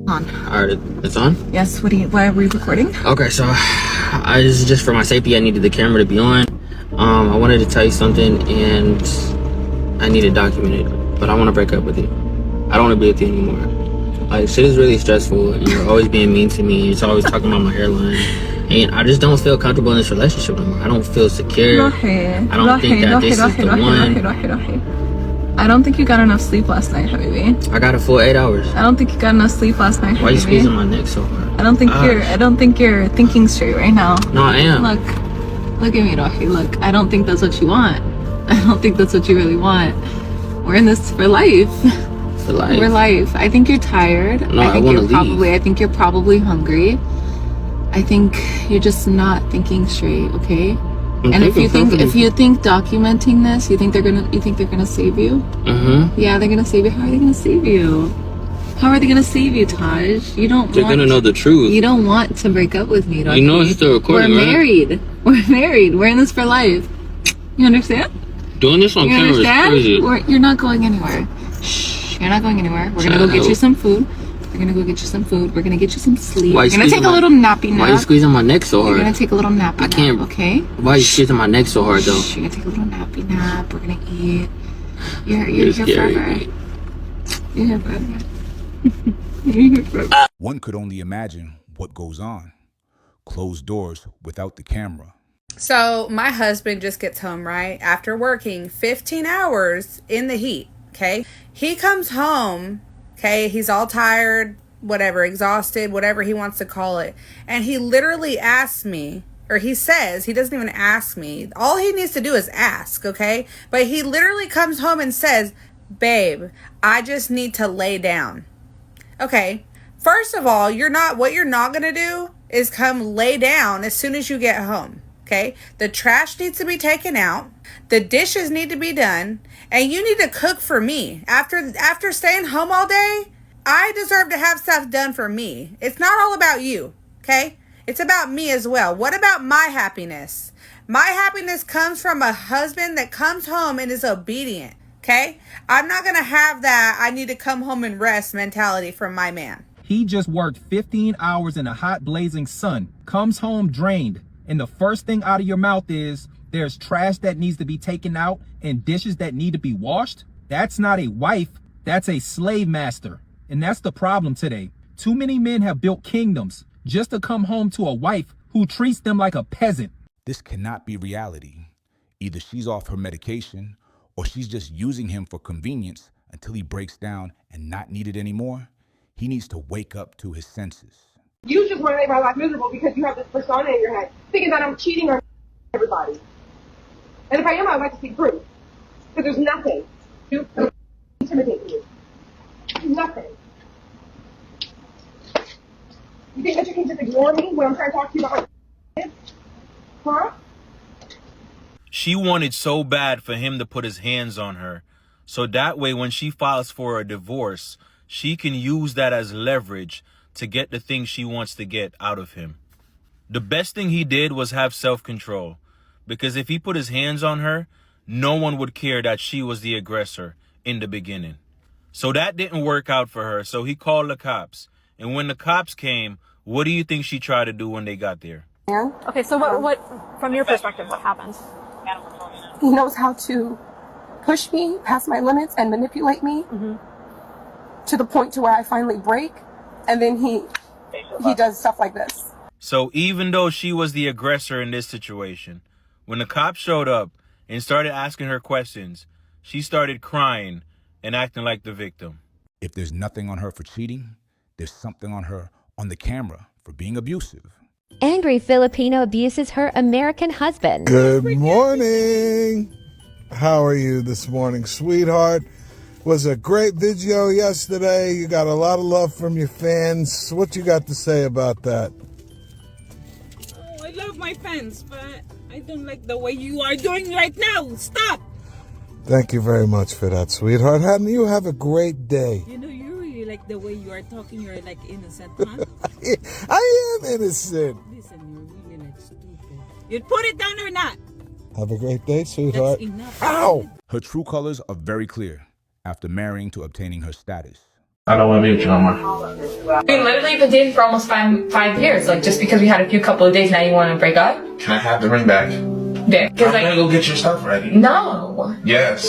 On. Alright, it's on? Yes, why are we recording? Okay, so this is just for my safety. I needed the camera to be on. I wanted to tell you something and I need to document it, but I want to break up with you. I don't want to be with you anymore. Like, shit is really stressful and you're always being mean to me. You're always talking about my hairline. And I just don't feel comfortable in this relationship anymore. I don't feel secure. I don't think that this is the one. I don't think you got enough sleep last night, habibi. I got a full 8 hours. I don't think you got enough sleep last night, habibi. Why are you squeezing my neck so hard? I don't think you're thinking straight right now. No, I am. Look at me, Rocky. Look, I don't think that's what you want. I don't think that's what you really want. We're in this for life. For life. We're life. I think you're tired. No, I want to leave. I think you're probably hungry. I think you're just not thinking straight, okay? And if you think documenting this, you think they're gonna save you? Mm-hmm. Yeah, they're gonna save you. How are they gonna save you? How are they gonna save you, Taj? They're gonna know the truth. You don't want to break up with me, Rocky. You know it's still recording, We're married. We're married. We're in this for life. You understand? Doing this on camera is crazy. You're not going anywhere. Shh. You're not going anywhere. We're gonna go get you some food. We're gonna go get you some food. We're gonna get you some sleep. We're gonna take a little nappy nap. Why are you squeezing my neck so hard? We're gonna take a little nappy nap. I can't. Okay. Why are you squeezing my neck so hard though? You're gonna take a little nappy nap. We're gonna eat. You're here forever. You're here forever. You're here forever. One could only imagine what goes on. Closed doors without the camera. So my husband just gets home, right? After working 15 hours in the heat, okay? He comes home, okay? He's all tired, whatever, exhausted, whatever he wants to call it. And he literally asks me, or he says, he doesn't even ask me. All he needs to do is ask, okay? But he literally comes home and says, babe, I just need to lay down. Okay, first of all, what you're not going to do is come lay down as soon as you get home. Okay, the trash needs to be taken out, the dishes need to be done, and you need to cook for me. After staying home all day, I deserve to have stuff done for me. It's not all about you, okay? It's about me as well. What about my happiness? My happiness comes from a husband that comes home and is obedient, okay? I'm not gonna have that I need to come home and rest mentality from my man. He just worked 15 hours in a hot blazing sun, comes home drained, and the first thing out of your mouth is, there's trash that needs to be taken out and dishes that need to be washed? That's not a wife, that's a slave master. And that's the problem today. Too many men have built kingdoms just to come home to a wife who treats them like a peasant. This cannot be reality. Either she's off her medication or she's just using him for convenience until he breaks down and not needed anymore. He needs to wake up to his senses. You just want to make my life miserable because you have this persona in your head, thinking that I'm cheating on everybody. And if I am, I'd like to see proof. Because there's nothing to intimidate me. Nothing. You think that you can just ignore me when I'm trying to talk to you about my kids? Huh? She wanted so bad for him to put his hands on her, so that way when she files for a divorce, she can use that as leverage to get the things she wants to get out of him. The best thing he did was have self-control, because if he put his hands on her, no one would care that she was the aggressor in the beginning. So that didn't work out for her, so he called the cops. And when the cops came, what do you think she tried to do when they got there? Yeah. Okay, so what from your perspective, what happened? He knows how to push me past my limits and manipulate me to the point to where I finally break. And then he does stuff like this. So even though she was the aggressor in this situation, when the cops showed up and started asking her questions, she started crying and acting like the victim. If there's nothing on her for cheating, there's something on her on the camera for being abusive. Angry Filipino abuses her American husband. Good morning. How are you this morning, sweetheart? Was a great video yesterday. You got a lot of love from your fans. What you got to say about that? Oh, I love my fans, but I don't like the way you are doing right now. Stop! Thank you very much for that, sweetheart. Honey, you have a great day. You know, you really like the way you are talking. You're like innocent, huh? I am innocent. Listen, you're really like stupid. You'd put it down or not? Have a great day, sweetheart. That's enough. Ow! Her true colors are very clear after marrying to obtaining her status. I don't want to be with you no more. We literally been dating for almost five years. Like, just because we had a few couple of days, now you want to break up? Can I have the ring back? Yeah, I'm gonna go get your stuff ready. No. Yes.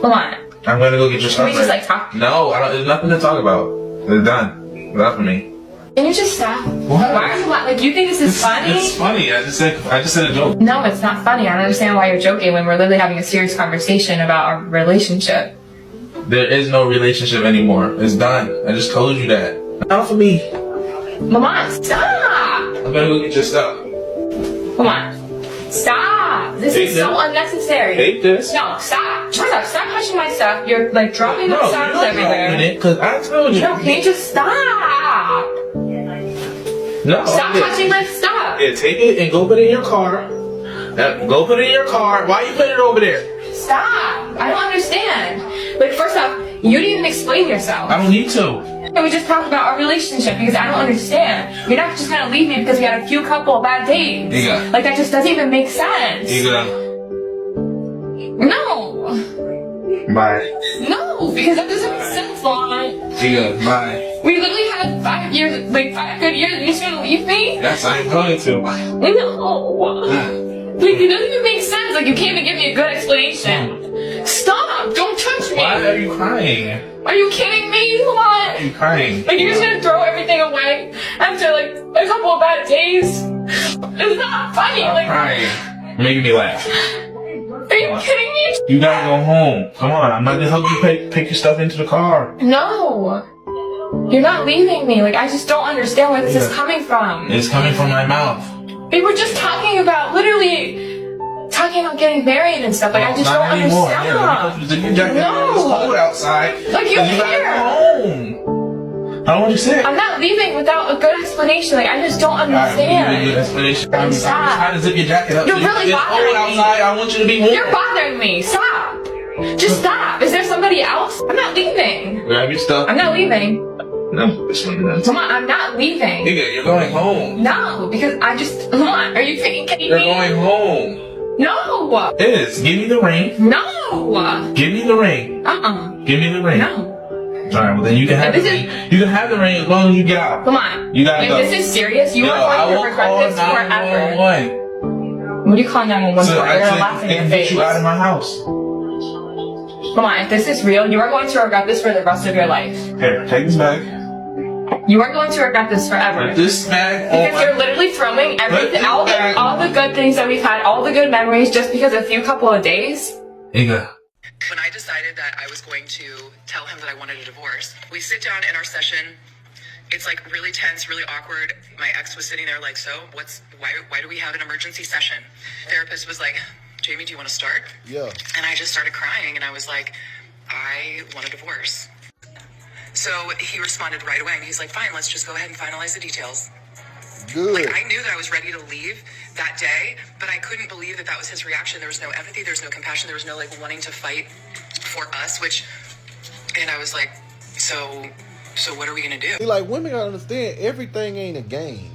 Come on. I'm gonna go get your stuff Can we ready. just, talk? No, there's nothing to talk about. It's done. Enough for me. Can you just stop? What? Why are you like, you think this is funny? It's funny. I just said a joke. No, it's not funny. I don't understand why you're joking when we're literally having a serious conversation about our relationship. There is no relationship anymore. It's done. I just told you that. Enough for me. Mama, stop! I'm gonna go get your stuff. Come on. Stop! This is so unnecessary. Take this. No, stop. First off, stop touching my stuff. You're like dropping my socks everywhere. Because I told you. No, can you just stop? No. Stop touching my stuff. Yeah, take it and go put it in your car. Go put it in your car. Why you put it over there? Stop. I don't understand. Like, first off, you didn't even explain yourself. I don't need to. Can we just talk about our relationship? Because I don't understand. You're not just gonna leave me because we had a few couple of bad days. Iga. Like, that just doesn't even make sense. Iga. No. Bye. No, because that doesn't make sense, Lon. Iga, bye. We literally had 5 years, like 5 good years, and you're just gonna leave me? Yes, I'm going to. No. Like, it doesn't even make sense. Like, you can't even give me a good explanation. Stop! Don't touch me! Why are you crying? Are you kidding me? Come on! Why are you crying? Like, you're just gonna throw everything away after, like, a couple of bad days? It's not funny, I'm like... crying. Making me laugh. Are you kidding me? You gotta go home. Come on, I'm not gonna help you pick your stuff into the car. No! You're not leaving me. Like, I just don't understand where this is coming from. It's coming from my mouth. We were just talking about, talking about getting married and stuff. Like, I just don't understand. Yeah, zip your jacket. No. It's cold outside. Like, you gotta care. go home. I don't want you sick. I'm not leaving without a good explanation. Like, I just don't understand. Alright, good explanation. I'm trying to zip your jacket up. You're really it's bothering cold me. outside. I want you to be warm. You're bothering me. Stop. Just stop. Is there somebody else? I'm not leaving. Grab your stuff. I'm not leaving. No, this one is. Come on, I'm not leaving. Nigga, you're going home. No, because I just... Come on, are you kidding me? You're going home. No. Is. Give me the ring. No. Give me the ring. Give me the ring. No. Alright, well then you can have the ring. You can have the ring as long as you get out. Come on. You gotta go. This is serious. You are going to regret this forever. What do you call 911 for? You're gonna laugh in your face. Get you out of my house. Come on, if this is real, you are going to regret this for the rest of your life. Here, take this bag. You are going to regret this forever. Put this bag Because you're literally throwing everything, all the good things that we've had, all the good memories, just because a few couple of days. Iga. When I decided that I was going to tell him that I wanted a divorce, we sit down in our session. It's like really tense, really awkward. My ex was sitting there like, so why do we have an emergency session? The therapist was like, Jamie, do you want to start? Yeah. And I just started crying and I was like, I want a divorce. So he responded right away and he's like, fine, let's just go ahead and finalize the details. Good. Like, I knew that I was ready to leave that day, but I couldn't believe that was his reaction. There was no empathy, there was no compassion, there was no like wanting to fight for us, and I was like, so what are we gonna do? Like, women gotta understand everything ain't a game.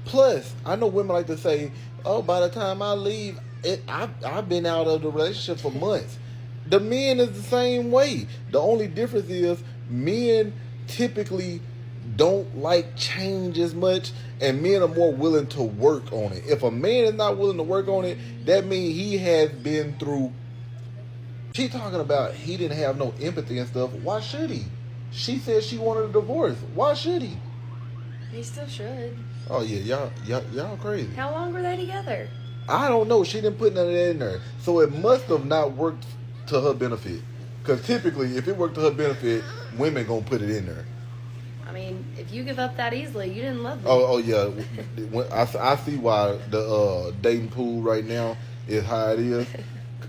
Plus, I know women like to say, oh, by the time I leave, I've been out of the relationship for months. The men is the same way. The only difference is men typically don't like change as much, and men are more willing to work on it. If a man is not willing to work on it, that means he has been through. She talking about he didn't have no empathy and stuff. Why should he? She said she wanted a divorce. Why should he? He still should. Oh yeah, y'all crazy. How long were they together? I don't know. She didn't put none of that in there, so it must have not worked to her benefit. Because typically, if it worked to her benefit, women gonna put it in there. I mean, if you give up that easily, you didn't love me. Oh yeah. I see why the dating pool right now is how it is.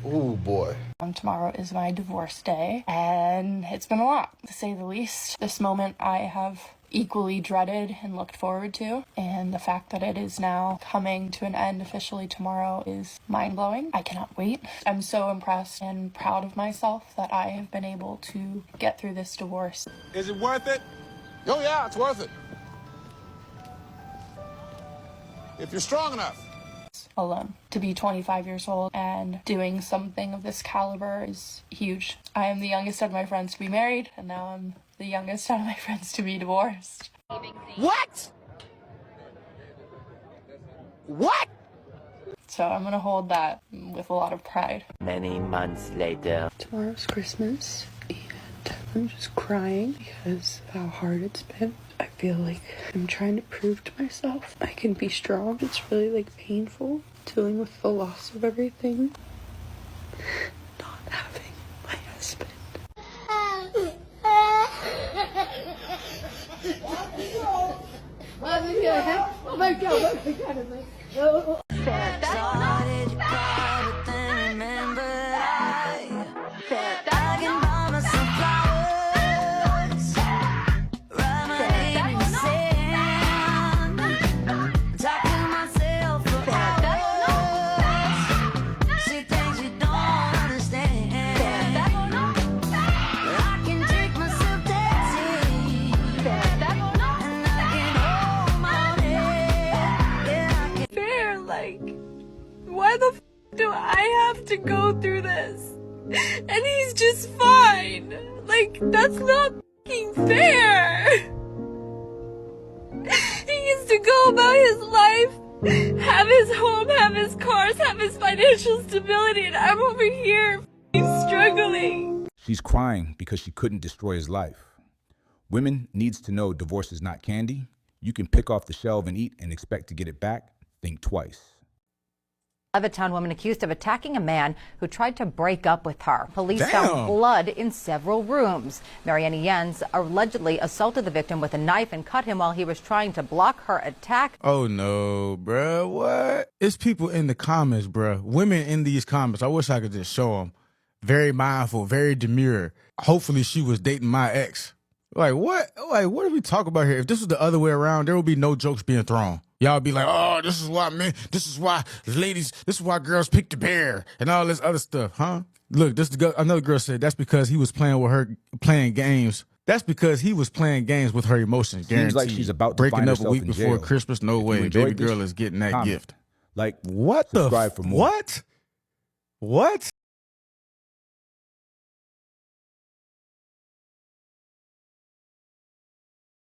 Oh boy. Tomorrow is my divorce day, and it's been a lot, to say the least. This moment I have equally dreaded and looked forward to, and the fact that it is now coming to an end officially tomorrow is mind-blowing. I cannot wait. I'm so impressed and proud of myself that I have been able to get through this divorce. Is it worth it? Oh yeah, it's worth it. If you're strong enough. Alone. To be 25 years old and doing something of this caliber is huge. I am the youngest of my friends to be married, and now I'm the youngest out of my friends to be divorced. What? What? So I'm gonna hold that with a lot of pride. Many months later. Tomorrow's Christmas, and I'm just crying because of how hard it's been. I feel like I'm trying to prove to myself I can be strong. It's really like painful dealing with the loss of everything. Not having my husband. Oh my God. Why the f do I have to go through this? And he's just fine. Like, that's not f***ing fair. He gets to go about his life, have his home, have his cars, have his financial stability, and I'm over here f***ing struggling. She's crying because she couldn't destroy his life. Women needs to know divorce is not candy. You can pick off the shelf and eat and expect to get it back. Think twice. Levittown woman accused of attacking a man who tried to break up with her. Police found blood in several rooms. Marianne Jens allegedly assaulted the victim with a knife and cut him while he was trying to block her attack. Oh no, bruh, what? It's people in the comments, bruh. Women in these comments. I wish I could just show them. Very mindful, very demure. Hopefully she was dating my ex. Like what? Like what do we talk about here? If this was the other way around, there would be no jokes being thrown. Y'all be like, oh, this is why men, this is why ladies, this is why girls pick the bear and all this other stuff, huh? Look, another girl said that's because he was playing with her, playing games. That's because he was playing games with her emotions. Seems like she's about to breaking find up a herself week in before jail. Christmas. No If way, you baby enjoyed this, girl is getting that comment. gift. Like, what the subscribe for more. What?